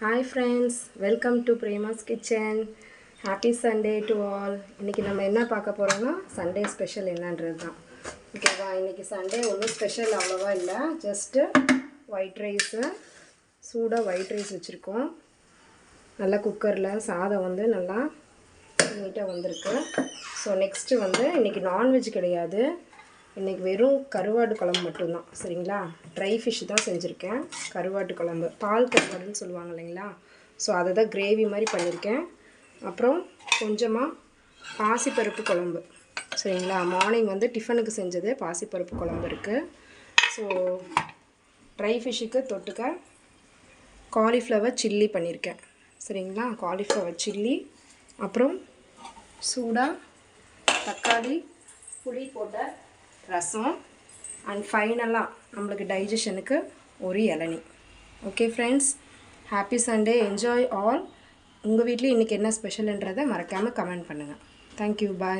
Hi friends, welcome to Prema's Kitchen. Happy Sunday to all. இன்னைக்கு நம்ம என்ன பார்க்க போறோம்னா Sunday ஸ்பெஷல் என்னன்றது தான். ஓகேவா? இன்னைக்கு Sunday ஒன்றும் ஸ்பெஷல் அவ்வளவா இல்லை. ஜஸ்ட் ஒயிட் ரைஸ், சூடாக ஒயிட் ரைஸ் வச்சுருக்கோம். நல்லா குக்கரில் சாதம் வந்து நல்லா நீட்டாக வந்திருக்கு. ஸோ நெக்ஸ்ட்டு வந்து இன்றைக்கி நான்வெஜ் கிடையாது. இன்றைக்கி வெறும் கருவாடு குழம்பு மட்டும்தான். சரிங்களா? ட்ரை ஃபிஷ் தான் செஞ்சுருக்கேன். கருவாட்டு குழம்பு, பால் கருவாடுன்னு சொல்லுவாங்க இல்லைங்களா? ஸோ அதை தான் கிரேவி மாதிரி பண்ணியிருக்கேன். அப்புறம் கொஞ்சமாக பாசிப்பருப்பு குழம்பு. சரிங்களா? மார்னிங் வந்து டிஃபனுக்கு செஞ்சது பாசிப்பருப்பு குழம்பு இருக்குது. ஸோ ட்ரை ஃபிஷ்ஷுக்கு தொட்டுக்க காலிஃப்ளவர் சில்லி பண்ணியிருக்கேன். சரிங்களா? காலிஃப்ளவர் சில்லி, அப்புறம் சூடாக தக்காளி புளி போட்ட ரசம், அண்ட் ஃபைனலாக நம்மளுக்கு டைஜஷனுக்கு ஒரு இளநீ. Okay friends, happy Sunday, enjoy all. உங்கள் வீட்டில் இன்றைக்கி என்ன ஸ்பெஷல்ன்றதை மறக்காமல் கமெண்ட் பண்ணுங்கள். தேங்க்யூ, பாய்.